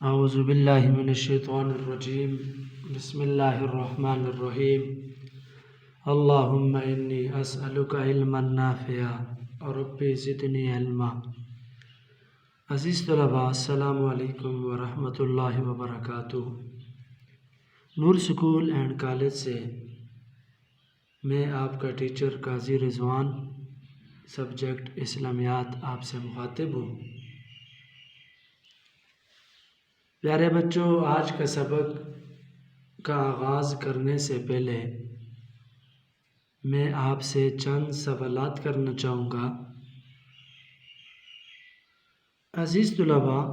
اعوذ باللہ من الشیطان الرجیم بسم اللہ الرحمن الرحیم اللہم انی اسألک علما نافعا ربی زدنی علما۔ عزیز طلباء، السلام علیکم ورحمۃ اللہ وبرکاتہ۔ نور اسکول اینڈ کالج سے میں آپ کا ٹیچر قاضی رضوان، سبجیکٹ اسلامیات آپ سے مخاطب ہوں۔ پیارے بچوں، آج کا سبق کا آغاز کرنے سے پہلے میں آپ سے چند سوالات کرنا چاہوں گا۔ عزیز طلباء،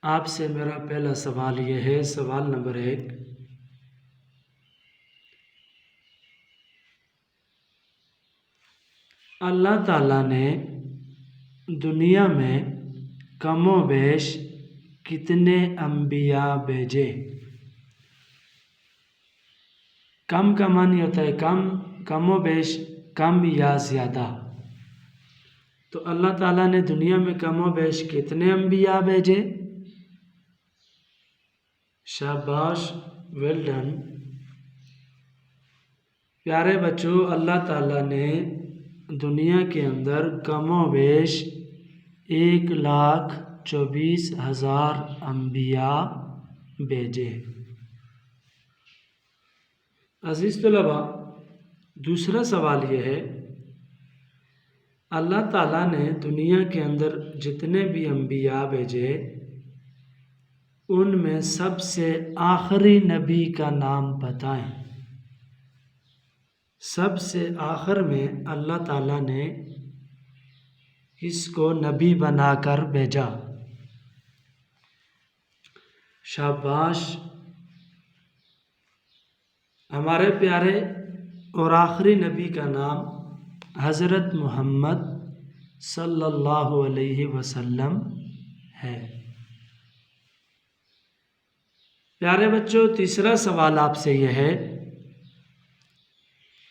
آپ سے میرا پہلا سوال یہ ہے، سوال نمبر 1، اللہ تعالیٰ نے دنیا میں کم و بیش کتنے انبیاء بھیجے؟ کم کا معنی ہوتا ہے کم و بیش کم یا زیادہ۔ تو اللہ تعالیٰ نے دنیا میں کم و بیش کتنے انبیاء بھیجے؟ شاباش، ویل ڈن۔ پیارے بچوں، اللہ تعالیٰ نے دنیا کے اندر کم و بیش 1,24,000 انبیاء بھیجے۔ عزیز طلباء، دوسرا سوال یہ ہے، اللہ تعالیٰ نے دنیا کے اندر جتنے بھی انبیاء بھیجے ان میں سب سے آخری نبی کا نام بتائیں۔ سب سے آخر میں اللہ تعالیٰ نے کس کو نبی بنا کر بھیجا؟ شاباش، ہمارے پیارے اور آخری نبی کا نام حضرت محمد صلی اللہ علیہ وسلم ہے۔ پیارے بچوں، تیسرا سوال آپ سے یہ ہے،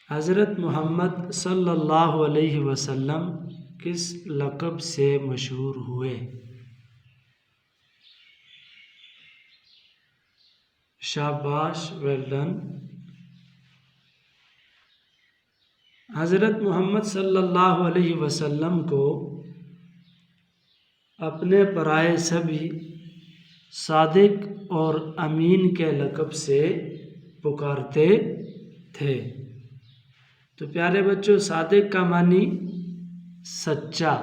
حضرت محمد صلی اللہ علیہ وسلم کس لقب سے مشہور ہوئے؟ شاباش، ویل ڈن۔ حضرت محمد صلی اللہ علیہ وسلم کو اپنے پرائے سبھی صادق اور امین کے لقب سے پکارتے تھے۔ تو پیارے بچوں، صادق کا معنی سچا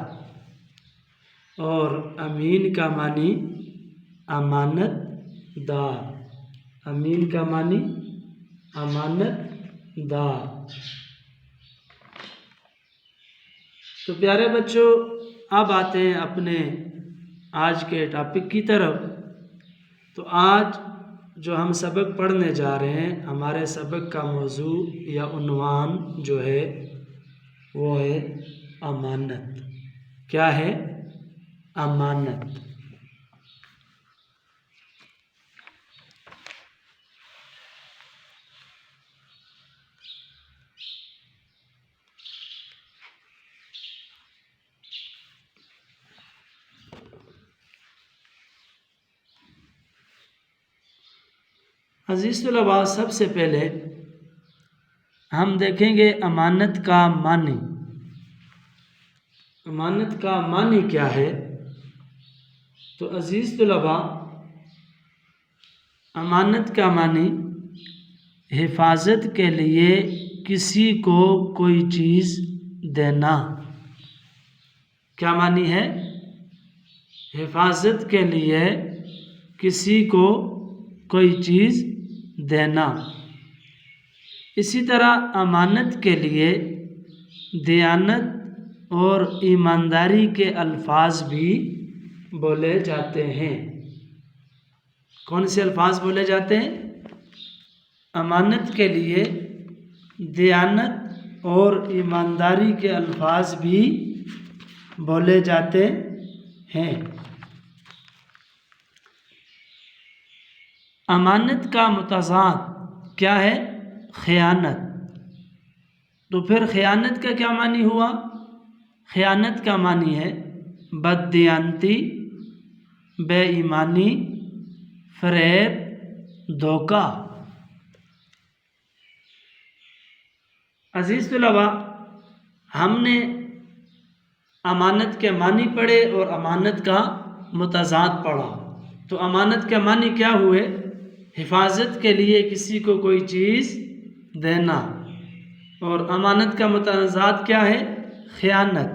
اور امین کا معنی امانت دار۔ امین کا معنی امانت دار۔ تو پیارے بچوں، اب آتے ہیں اپنے آج کے ٹاپک کی طرف۔ تو آج جو ہم سبق پڑھنے جا رہے ہیں، ہمارے سبق کا موضوع یا عنوان جو ہے وہ ہے امانت۔ کیا ہے؟ امانت۔ عزیز طلباء، سب سے پہلے ہم دیکھیں گے امانت کا معنی۔ امانت کا معنی کیا ہے؟ تو عزیز طلباء، امانت کا معنی حفاظت کے لیے کسی کو کوئی چیز دینا۔ کیا معنی ہے؟ حفاظت کے لیے کسی کو کوئی چیز دینا۔ اسی طرح امانت کے لیے دیانت اور ایمانداری کے الفاظ بھی بولے جاتے ہیں۔ کون سے الفاظ بولے جاتے ہیں؟ امانت کے لیے دیانت اور ایمانداری کے الفاظ بھی بولے جاتے ہیں۔ امانت کا متضاد کیا ہے؟ خیانت۔ تو پھر خیانت کا کیا معنی ہوا؟ خیانت کا معنی ہے بددیانتی بے ایمانی، فریب، دھوکہ۔ عزیز طلباء، ہم نے امانت کے معنی پڑھے اور امانت کا متضاد پڑھا۔ تو امانت کے معنی کیا ہوئے؟ حفاظت کے لیے کسی کو کوئی چیز دینا، اور امانت کا متضاد کیا ہے؟ خیانت۔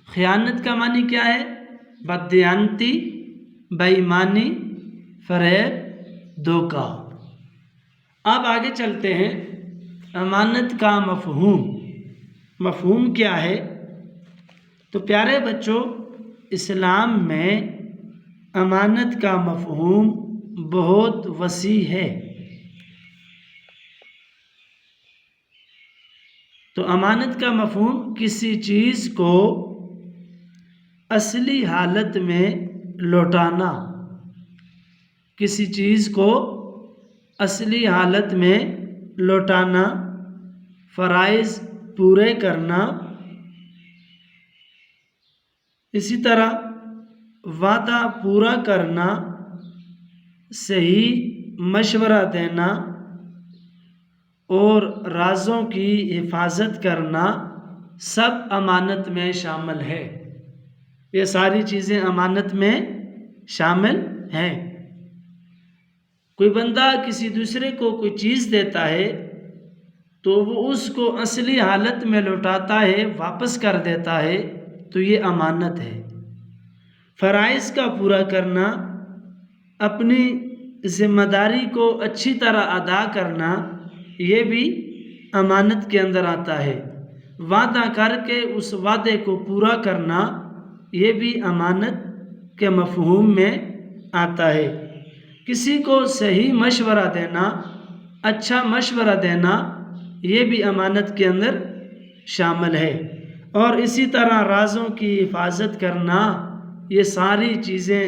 خیانت کا معنی کیا ہے؟ بددیانتی، بے ایمانی، فریب، دھوکہ۔ اب آگے چلتے ہیں، امانت کا مفہوم کیا ہے؟ تو پیارے بچوں، اسلام میں امانت کا مفہوم بہت وسیع ہے۔ تو امانت کا مفہوم کسی چیز کو اصلی حالت میں لوٹانا، کسی چیز کو اصلی حالت میں لوٹانا، فرائض پورے کرنا، اسی طرح وعدہ پورا کرنا، صحیح مشورہ دینا اور رازوں کی حفاظت کرنا سب امانت میں شامل ہے۔ یہ ساری چیزیں امانت میں شامل ہیں۔ کوئی بندہ کسی دوسرے کو کوئی چیز دیتا ہے تو وہ اس کو اصلی حالت میں لوٹاتا ہے، واپس کر دیتا ہے، تو یہ امانت ہے۔ فرائض کا پورا کرنا، اپنی ذمہ داری کو اچھی طرح ادا کرنا، یہ بھی امانت کے اندر آتا ہے۔ وعدہ کر کے اس وعدے کو پورا کرنا، یہ بھی امانت کے مفہوم میں آتا ہے۔ کسی کو صحیح مشورہ دینا، اچھا مشورہ دینا، یہ بھی امانت کے اندر شامل ہے۔ اور اسی طرح رازوں کی حفاظت کرنا، یہ ساری چیزیں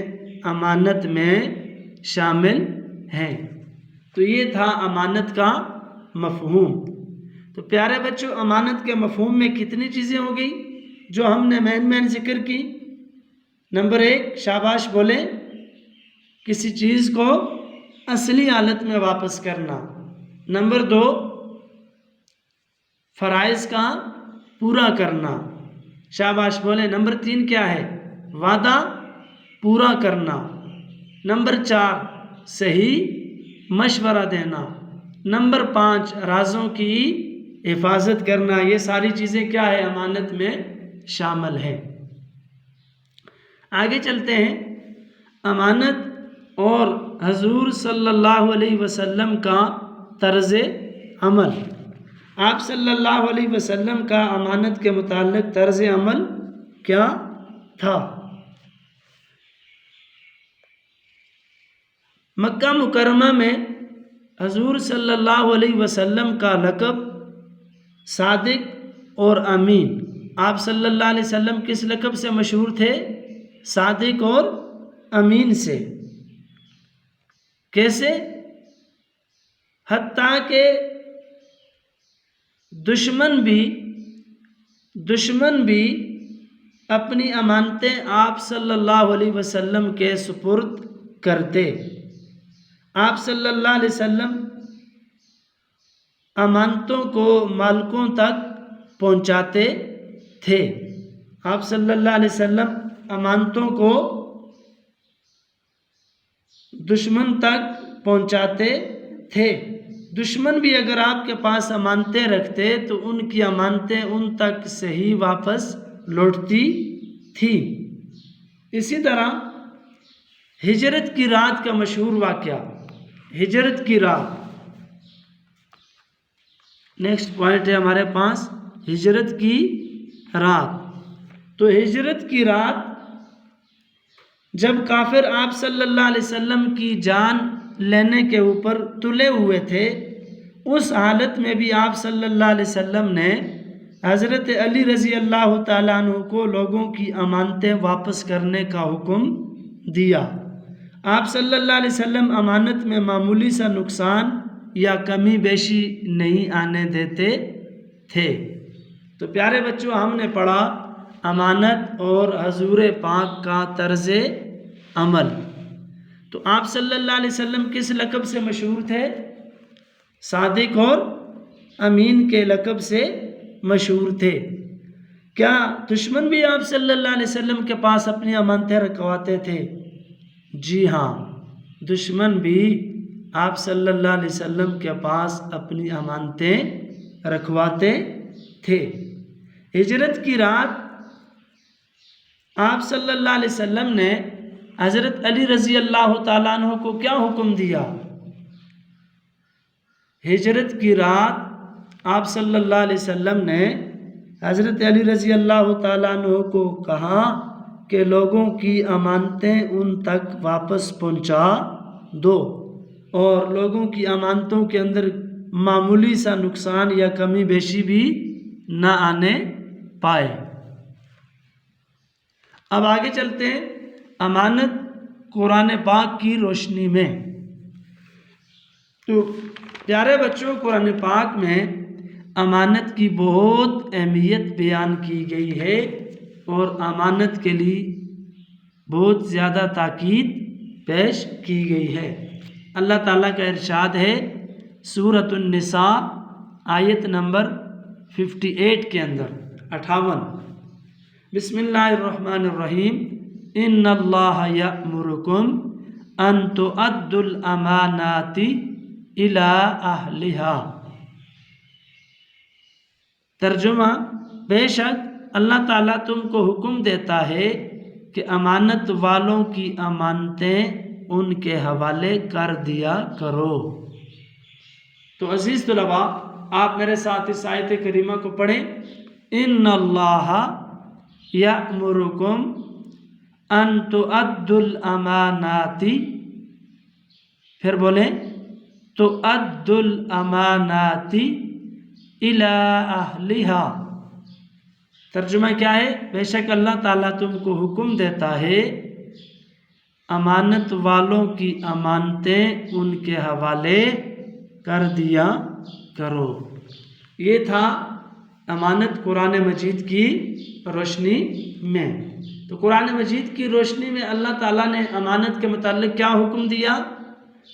امانت میں شامل ہیں۔ تو یہ تھا امانت کا مفہوم۔ تو پیارے بچوں، امانت کے مفہوم میں کتنی چیزیں ہو گئی جو ہم نے مین ذکر کی؟ نمبر 1، شاباش بولیں، کسی چیز کو اصلی حالت میں واپس کرنا۔ نمبر 2، فرائض کا پورا کرنا، شاباش بولیں۔ نمبر 3 کیا ہے؟ وعدہ پورا کرنا۔ نمبر 4، صحیح مشورہ دینا۔ نمبر 5، رازوں کی حفاظت کرنا۔ یہ ساری چیزیں کیا ہے؟ امانت میں شامل ہے۔ آگے چلتے ہیں، امانت اور حضور صلی اللہ علیہ وسلم کا طرز عمل۔ آپ صلی اللہ علیہ وسلم کا امانت کے متعلق طرز عمل کیا تھا؟ مکہ مکرمہ میں حضور صلی اللہ علیہ وسلم کا لقب صادق اور امین۔ آپ صلی اللہ علیہ وسلم کس لقب سے مشہور تھے؟ صادق اور امین سے۔ کیسے؟ حتیٰ کہ دشمن بھی اپنی امانتیں آپ صلی اللہ علیہ وسلم کے سپرد کرتے۔ آپ صلی اللہ علیہ وسلم امانتوں کو مالکوں تک پہنچاتے تھے۔ آپ صلی اللہ علیہ وسلم امانتوں کو دشمن تک پہنچاتے تھے۔ دشمن بھی اگر آپ کے پاس امانتیں رکھتے تو ان کی امانتیں ان تک صحیح واپس لوٹتی تھی۔ اسی طرح ہجرت کی رات کا مشہور واقعہ، ہجرت کی رات، نیکسٹ پوائنٹ ہے ہمارے پاس، ہجرت کی رات۔ تو ہجرت کی رات جب کافر آپ صلی اللہ علیہ وسلم کی جان لینے کے اوپر تلے ہوئے تھے، اس حالت میں بھی آپ صلی اللہ علیہ وسلم نے حضرت علی رضی اللہ تعالیٰ عنہ کو لوگوں کی امانتیں واپس کرنے کا حکم دیا۔ آپ صلی اللہ علیہ وسلم امانت میں معمولی سا نقصان یا کمی بیشی نہیں آنے دیتے تھے۔ تو پیارے بچوں، ہم نے پڑھا امانت اور حضور پاک کا طرز عمل۔ تو آپ صلی اللہ علیہ وسلم کس لقب سے مشہور تھے؟ صادق اور امین کے لقب سے مشہور تھے۔ کیا دشمن بھی آپ صلی اللہ علیہ وسلم کے پاس اپنی امانتیں رکھواتے تھے؟ جی ہاں، دشمن بھی آپ صلی اللہ علیہ وسلم کے پاس اپنی امانتیں رکھواتے تھے۔ ہجرت کی رات آپ صلی اللہ علیہ وسلم نے حضرت علی رضی اللہ تعالیٰ عنہ کو کیا حکم دیا؟ ہجرت کی رات آپ صلی اللہ علیہ وسلم نے حضرت علی رضی اللہ تعالیٰ عنہ کو کہا کہ لوگوں کی امانتیں ان تک واپس پہنچا دو اور لوگوں کی امانتوں کے اندر معمولی سا نقصان یا کمی بیشی بھی نہ آنے پائے۔ اب آگے چلتے ہیں امانت قرآن پاک کی روشنی میں۔ تو پیارے بچوں، قرآن پاک میں امانت کی بہت اہمیت بیان کی گئی ہے اور امانت کے لیے بہت زیادہ تاکید پیش کی گئی ہے۔ اللہ تعالیٰ کا ارشاد ہے سورۃ النساء آیت نمبر 58 کے اندر 58، بسم اللہ الرحمن الرحیم، ان اللہ یأمرکم ان تؤدوا الامانات الی اہلہا۔ ترجمہ، بے شک اللہ تعالیٰ تم کو حکم دیتا ہے کہ امانت والوں کی امانتیں ان کے حوالے کر دیا کرو۔ تو عزیز طلباء، آپ میرے ساتھ اس آیت کریمہ کو پڑھیں۔ ان اللہ یأمرکم ان تؤدوا الامانات، پھر بولیں تؤدوا الامانات الی اہلہا۔ ترجمہ کیا ہے؟ بے شک اللہ تعالیٰ تم کو حکم دیتا ہے امانت والوں کی امانتیں ان کے حوالے کر دیا کرو۔ یہ تھا امانت قرآن مجید کی روشنی میں۔ تو قرآن مجید کی روشنی میں اللہ تعالیٰ نے امانت کے متعلق کیا حکم دیا؟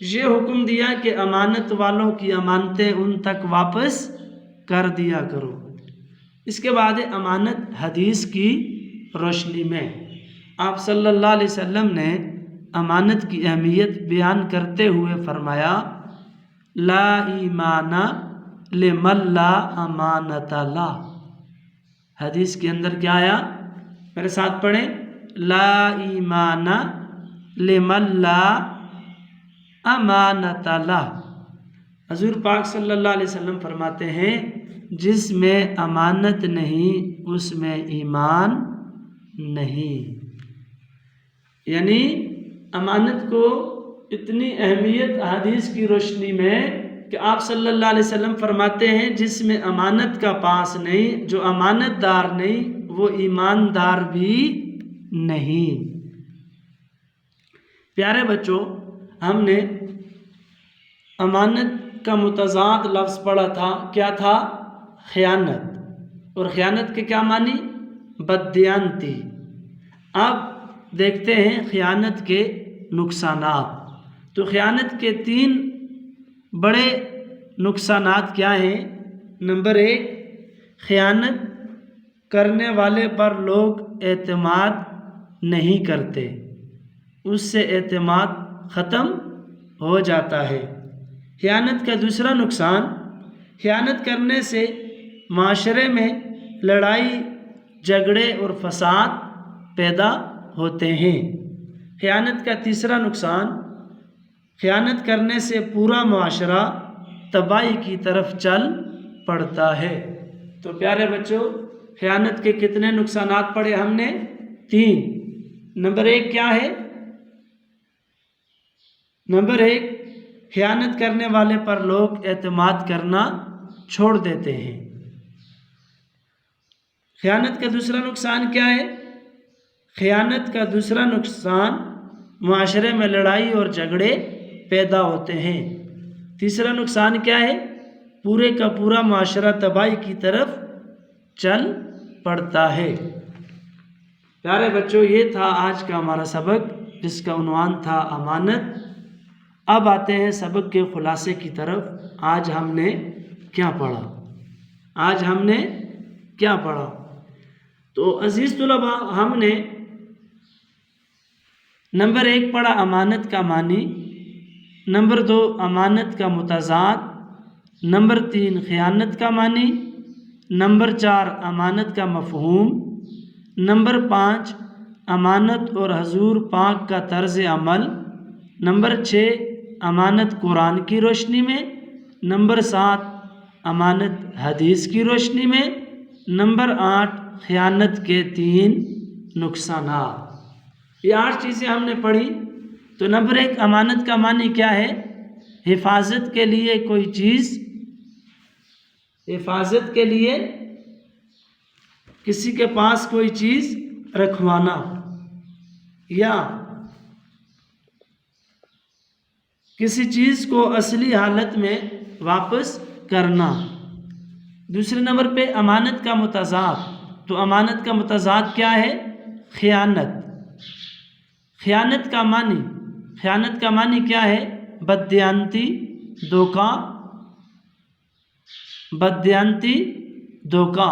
یہ حکم دیا کہ امانت والوں کی امانتیں ان تک واپس کر دیا کرو۔ اس کے بعد امانت حدیث کی روشنی میں آپ صلی اللہ علیہ وسلم نے امانت کی اہمیت بیان کرتے ہوئے فرمایا لا ایمان لمن لا امانت لا۔ حدیث کے اندر کیا آیا؟ میرے ساتھ پڑھیں، لا ایمان لمن لا امانت لا۔ حضور پاک صلی اللہ علیہ وسلم فرماتے ہیں جس میں امانت نہیں اس میں ایمان نہیں۔ یعنی امانت کو اتنی اہمیت حدیث کی روشنی میں کہ آپ صلی اللہ علیہ وسلم فرماتے ہیں جس میں امانت کا پاس نہیں، جو امانت دار نہیں وہ ایماندار بھی نہیں۔ پیارے بچوں، ہم نے امانت کا متضاد لفظ پڑھا تھا، کیا تھا؟ خیانت۔ اور خیانت کے کیا معنی؟ بددیانتی۔ اب دیکھتے ہیں خیانت کے نقصانات۔ تو خیانت کے 3 بڑے نقصانات کیا ہیں؟ نمبر 1، خیانت کرنے والے پر لوگ اعتماد نہیں کرتے، اس سے اعتماد ختم ہو جاتا ہے۔ خیانت کا دوسرا نقصان، خیانت کرنے سے معاشرے میں لڑائی جھگڑے اور فساد پیدا ہوتے ہیں۔ خیانت کا تیسرا نقصان، خیانت کرنے سے پورا معاشرہ تباہی کی طرف چل پڑتا ہے۔ تو پیارے بچوں، خیانت کے کتنے نقصانات پڑھے ہم نے؟ 3۔ نمبر 1 کیا ہے؟ نمبر 1، خیانت کرنے والے پر لوگ اعتماد کرنا چھوڑ دیتے ہیں۔ خیانت کا دوسرا نقصان کیا ہے؟ خیانت کا دوسرا نقصان، معاشرے میں لڑائی اور جھگڑے پیدا ہوتے ہیں۔ تیسرا نقصان کیا ہے؟ پورے کا پورا معاشرہ تباہی کی طرف چل پڑتا ہے۔ پیارے بچوں، یہ تھا آج کا ہمارا سبق۔ جس کا عنوان تھا امانت۔ اب آتے ہیں سبق کے خلاصے کی طرف۔ آج ہم نے کیا پڑھا؟ تو عزیز طلباء، ہم نے نمبر 1 پڑھا امانت کا معنی، نمبر 2 امانت کا متضاد، نمبر 3 خیانت کا معنی، نمبر 4 امانت کا مفہوم، نمبر 5 امانت اور حضور پاک کا طرز عمل، نمبر 6 امانت قرآن کی روشنی میں، نمبر 7 امانت حدیث کی روشنی میں، نمبر 8 خیانت کے 3 نقصانات۔ یہ 8 چیزیں ہم نے پڑھی۔ تو نمبر 1 امانت کا معنی کیا ہے؟ حفاظت کے لیے کوئی چیز، حفاظت کے لیے کسی کے پاس کوئی چیز رکھوانا یا کسی چیز کو اصلی حالت میں واپس کرنا۔ دوسرے نمبر پہ امانت کا متضاد۔ تو امانت کا متضاد کیا ہے؟ خیانت۔ خیانت کا معنی کیا ہے؟ بددیانتی، دھوکہ۔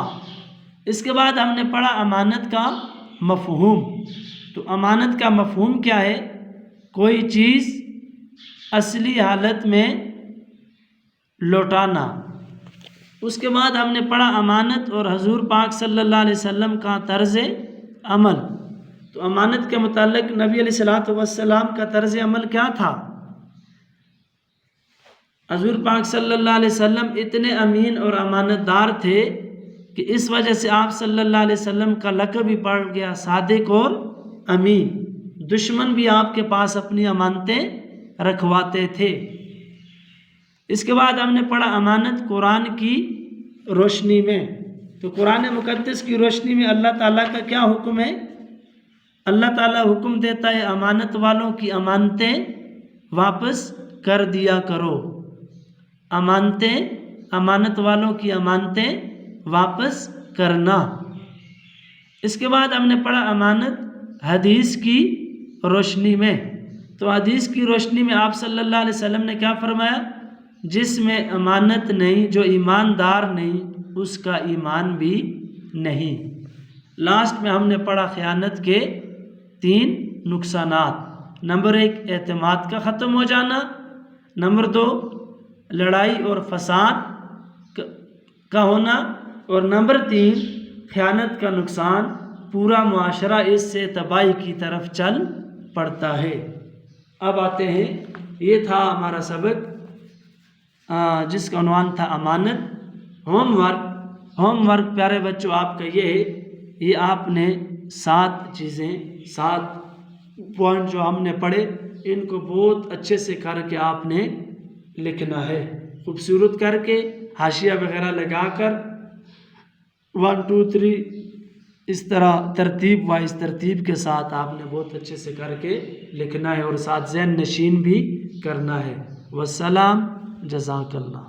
اس کے بعد ہم نے پڑھا امانت کا مفہوم۔ تو امانت کا مفہوم کیا ہے؟ کوئی چیز اصلی حالت میں لوٹانا۔ اس کے بعد ہم نے پڑھا امانت اور حضور پاک صلی اللہ علیہ وسلم کا طرز عمل۔ تو امانت کے متعلق نبی علیہ الصلوۃ والسلام کا طرز عمل کیا تھا؟ حضور پاک صلی اللہ علیہ وسلم اتنے امین اور امانت دار تھے کہ اس وجہ سے آپ صلی اللہ علیہ وسلم کا لقب بھی پڑ گیا صادق اور امین۔ دشمن بھی آپ کے پاس اپنی امانتیں رکھواتے تھے۔ اس کے بعد ہم نے پڑھا امانت قرآن کی روشنی میں۔ تو قرآن مقدس کی روشنی میں اللہ تعالیٰ کا کیا حکم ہے؟ اللہ تعالیٰ حکم دیتا ہے امانت والوں کی امانتیں واپس کر دیا کرو۔ امانت والوں کی امانتیں واپس کرنا۔ اس کے بعد ہم نے پڑھا امانت حدیث کی روشنی میں۔ تو حدیث کی روشنی میں آپ صلی اللہ علیہ وسلم نے کیا فرمایا؟ جس میں امانت نہیں، جو ایماندار نہیں، اس کا ایمان بھی نہیں۔ لاسٹ میں ہم نے پڑھا خیانت کے 3 نقصانات۔ نمبر 1 اعتماد کا ختم ہو جانا، نمبر 2 لڑائی اور فساد کا ہونا، اور نمبر 3 خیانت کا نقصان، پورا معاشرہ اس سے تباہی کی طرف چل پڑتا ہے۔ اب آتے ہیں، یہ تھا ہمارا سبق جس کا عنوان تھا امانت۔ ہوم ورک پیارے بچوں آپ کا یہ ہے، یہ آپ نے 7 پوائنٹ جو ہم نے پڑھے ان کو بہت اچھے سے کر کے آپ نے لکھنا ہے، خوبصورت کر کے حاشیہ وغیرہ لگا کر 1 2 3 اس طرح ترتیب کے ساتھ آپ نے بہت اچھے سے کر کے لکھنا ہے اور ساتھ ذہن نشین بھی کرنا ہے۔ والسلام، جزاک اللہ۔